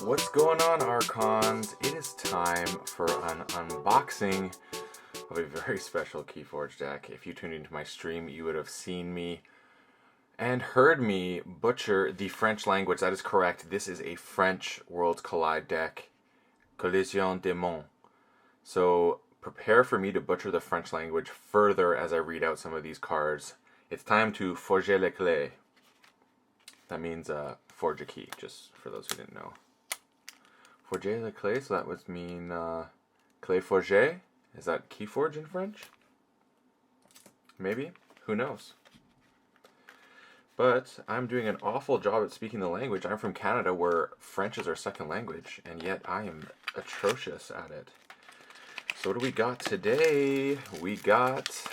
What's going on, Archons? It is time for an unboxing of a very special KeyForge deck. If you tuned into my stream, you would have seen me and heard me butcher the French language. That is correct. This is a French Worlds Collide deck, Collision des Monts. So prepare for me to butcher the French language further as I read out some of these cards. It's time to forger les clés. That means forge a key, just for those who didn't know. Forger les clés, so that would mean clé forger. Is that KeyForge in French? Maybe? Who knows? But I'm doing an awful job at speaking the language. I'm from Canada, where French is our second language, and yet I am atrocious at it. So what do we got today? We got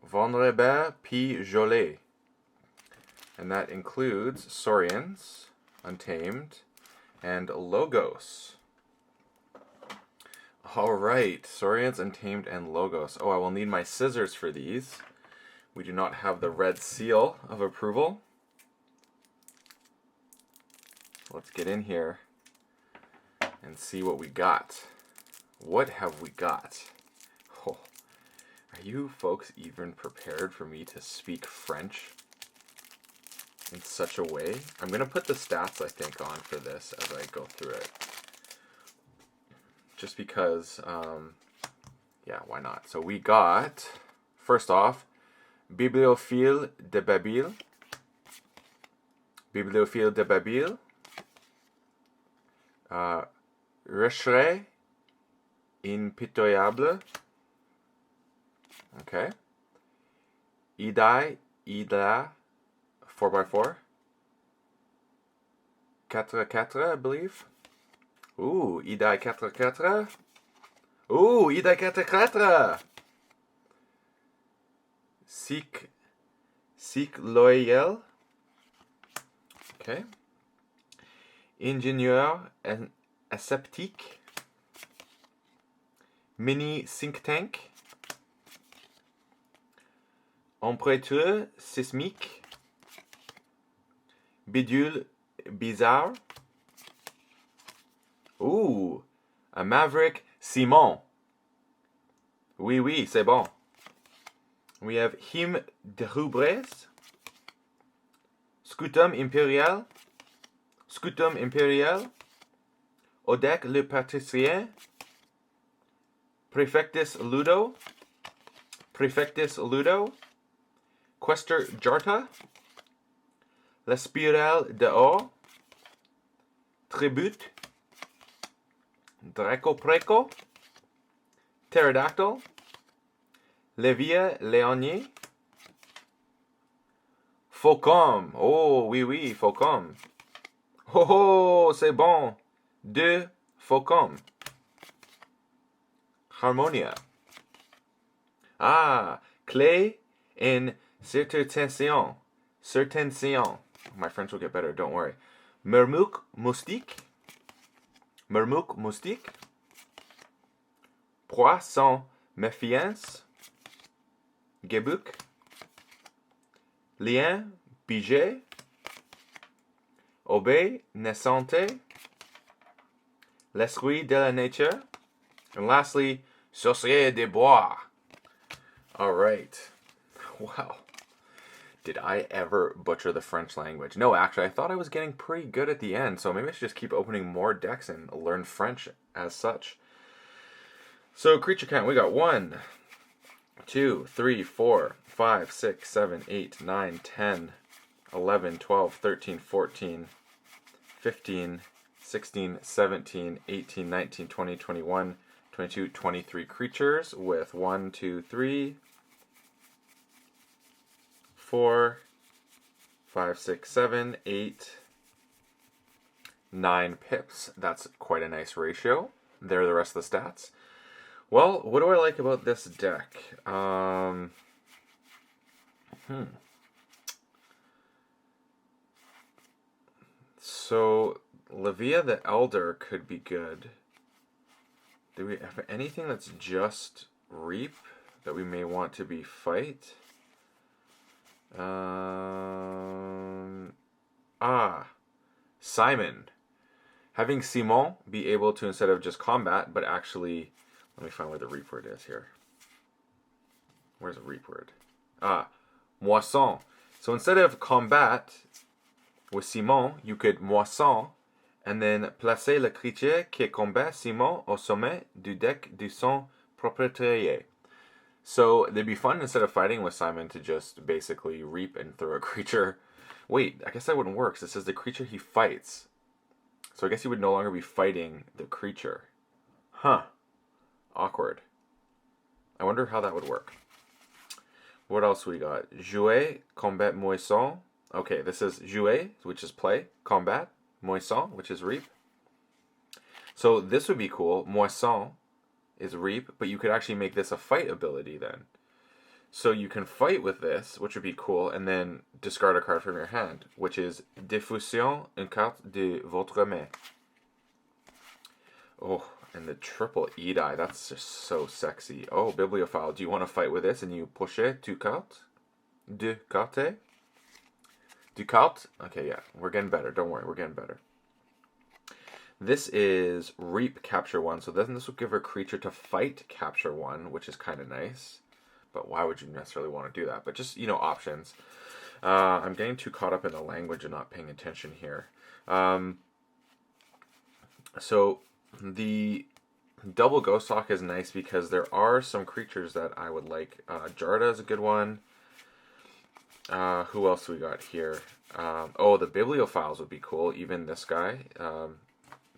Vendredi puis Jolet. And that includes Saurians, Untamed, and Logos. Alright, Saurians, Untamed, and Logos. Oh, I will need my scissors for these. We do not have the red seal of approval. Let's get in here and see what we got. What have we got? Oh, are you folks even prepared for me to speak French in such a way? I'm going to put the stats, I think, on for this as I go through it. Just because, yeah, why not? So we got, first off, Bibliophile de Babyle. Bibliophile de Babyle. Recherche impitoyable. Okay. Ida, 4x4. 4x4, I believe. Ooh, Ida 4x4. Ooh, Ida 4x4. Sic loyal. Okay. Ingénieur aseptique. Mini think tank. Emprunteur sismique. Bidule bizarre. Ooh, a Maverick Simon. Oui, oui, c'est bon. We have Him de Rubres. Scutum Impérial. Scutum Impérial. Odec le Patricien. Prefectus Ludo. Prefectus Ludo. Quester Jarta. La Spirale d'Or. Tribute. Draco Preco. Pterodactyl. Levia Léonier. Faucon. Oh, oui, oui, Faucon. Oh, oh, c'est bon. Deux Faucon. Harmonia. Ah, clé en certension. Certension. My French will get better, don't worry. Mermouk Moustique. Mermouk Moustique. Poisson Méfiance. Gebuk. Lien Biget. Obey Naissante. L'Esprit de la Nature. And lastly, Sorcier des Bois. Alright. Wow. Did I ever butcher the French language? No, actually, I thought I was getting pretty good at the end, so maybe I should just keep opening more decks and learn French as such. So, creature count, we got 1, 2, 3, 4, 5, 6, 7, 8, 9, 10, 11, 12, 13, 14, 15, 16, 17, 18, 19, 20, 21, 22, 23 creatures with 1, 2, 3, 4, 5, 6, 7, 8, 9 pips. That's quite a nice ratio. There are the rest of the stats. Well, what do I like about this deck? So, Levia the Elder could be good. Do we have anything that's just Reap that we may want to be Fight? Simon. Having Simon be able to, instead of just combat, but actually, let me find where the reap word is here. Where's the reap word? Moisson. So instead of combat with Simon, you could moisson, and then placer le creature qui combat Simon au sommet du deck de son propriétaire. So it'd be fun, instead of fighting with Simon, to just basically reap and throw a creature. Wait, I guess that wouldn't work. So it says the creature he fights. So I guess he would no longer be fighting the creature. Huh. Awkward. I wonder how that would work. What else we got? Jouer, combat, moisson. Okay, this is jouer, which is play. Combat, moisson, which is reap. So this would be cool. Moisson is reap, but you could actually make this a fight ability then. So you can fight with this, which would be cool, and then discard a card from your hand, which is diffusion une carte de votre main. Oh, and the triple E-die, that's just so sexy. Oh, bibliophile, do you want to fight with this? And you push it, deux cartes? Deux cartes? Deux cartes? Okay, yeah, we're getting better. Don't worry, we're getting better. This is reap, capture 1. So then this will give a creature to fight, capture 1, which is kind of nice. But why would you necessarily want to do that? But just, options. I'm getting too caught up in the language and not paying attention here. So the double ghost hawk is nice because there are some creatures that I would like. Jarda is a good one. Who else we got here? The bibliophiles would be cool. Even this guy,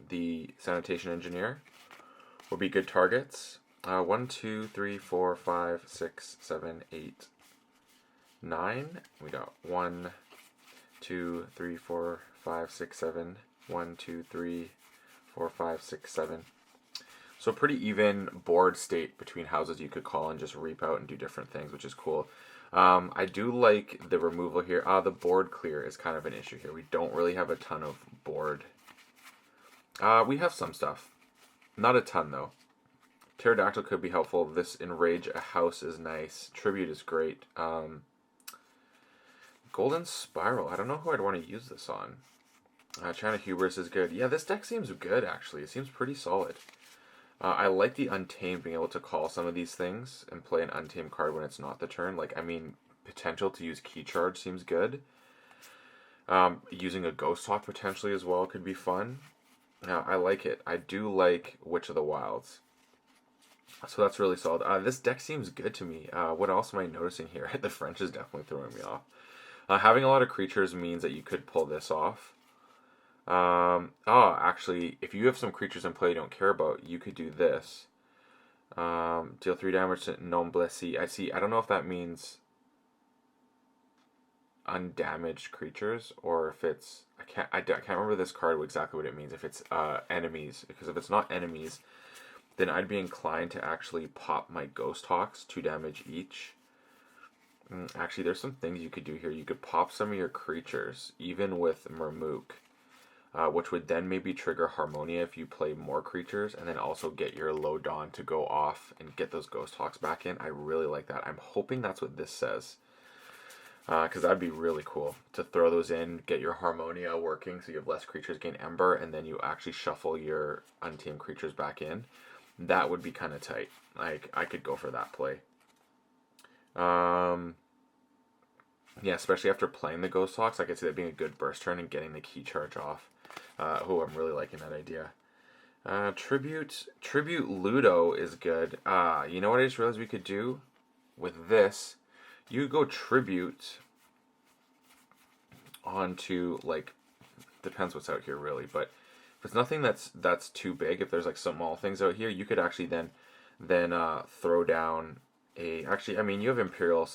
the sanitation engineer, would be good targets. 1, 2, 3, 4, 5, 6, 7, 8, 9. We got 1, 2, 3, 4, 5, 6, 7. 1, 2, 3, 4, 5, 6, 7. So pretty even board state between houses you could call and just reap out and do different things, which is cool. I do like the removal here. The board clear is kind of an issue here. We don't really have a ton of board. We have some stuff. Not a ton, though. Pterodactyl could be helpful. This Enrage a House is nice. Tribute is great. Golden Spiral. I don't know who I'd want to use this on. China Hubris is good. Yeah, this deck seems good, actually. It seems pretty solid. I like the Untamed, being able to call some of these things and play an Untamed card when it's not the turn. Potential to use Key Charge seems good. Using a Ghost Hawk potentially as well could be fun. I like it. I do like Witch of the Wilds. So that's really solid. This deck seems good to me. What else am I noticing here? The French is definitely throwing me off. Having a lot of creatures means that you could pull this off. Actually, if you have some creatures in play you don't care about, you could do this. Deal 3 damage to non blessé. I don't know if that means undamaged creatures or if it's I can't remember this card exactly what it means. If it's enemies, because if it's not enemies, then I'd be inclined to actually pop my Ghost Hawks, 2 damage each. Actually, there's some things you could do here. You could pop some of your creatures, even with Murmook, which would then maybe trigger Harmonia if you play more creatures, and then also get your Low Dawn to go off and get those Ghost Hawks back in. I really like that. I'm hoping that's what this says, because that'd be really cool to throw those in, get your Harmonia working so you have less creatures, gain Ember, and then you actually shuffle your Untamed creatures back in. That would be kind of tight. Like, I could go for that play. Yeah, especially after playing the Ghost Hawks, I could see that being a good burst turn and getting the Key Charge off. I'm really liking that idea. Tribute Ludo is good. You know what I just realized we could do with this? You go Tribute onto, depends what's out here really, but if it's nothing that's too big, if there's small things out here, you could actually then throw down you have Imperial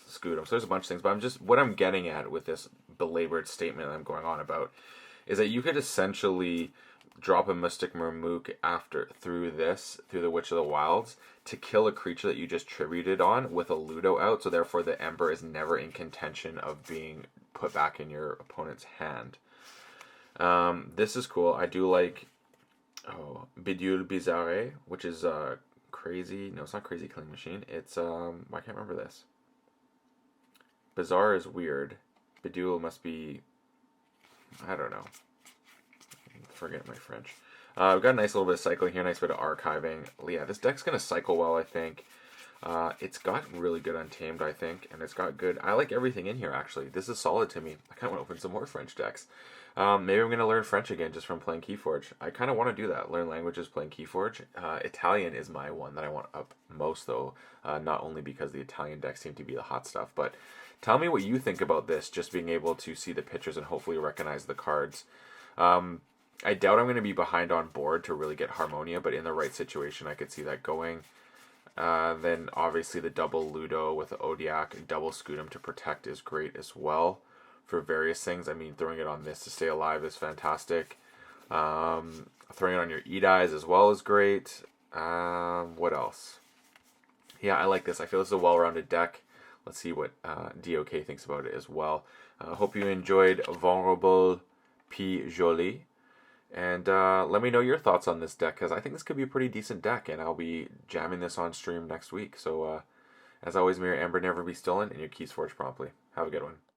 Scutum, so there's a bunch of things, but what I'm getting at with this belabored statement that I'm going on about is that you could essentially drop a Mystic Murmook through the Witch of the Wilds to kill a creature that you just tributed on with a Ludo out, so therefore the Ember is never in contention of being put back in your opponent's hand. This is cool. I do like Bidule Bizarre, which is crazy. No, it's not Crazy Killing Machine. It's I can't remember this. Bizarre is weird. Bidule must be, I don't know. forget my French. We've got a nice little bit of cycling here, nice bit of archiving. Yeah, this deck's going to cycle well, I think. It's got really good Untamed, I think, and it's got good... I like everything in here, actually. This is solid to me. I kind of want to open some more French decks. Maybe I'm going to learn French again just from playing KeyForge. I kind of want to do that, learn languages playing KeyForge. Italian is my one that I want up most, though, not only because the Italian decks seem to be the hot stuff, but tell me what you think about this, just being able to see the pictures and hopefully recognize the cards. I doubt I'm going to be behind on board to really get Harmonia, but in the right situation, I could see that going. Then obviously the double Ludo with the Odiak and double Scudam to protect is great as well for various things. I mean, throwing it on this to stay alive is fantastic. Throwing it on your Edeyes as well is great. What else? Yeah, I like this. I feel this is a well-rounded deck. Let's see what DOK thinks about it as well. Hope you enjoyed Vulnerable P. Jolie. And let me know your thoughts on this deck, because I think this could be a pretty decent deck, and I'll be jamming this on stream next week. So, as always, may your Amber never be stolen and your keys forged promptly. Have a good one.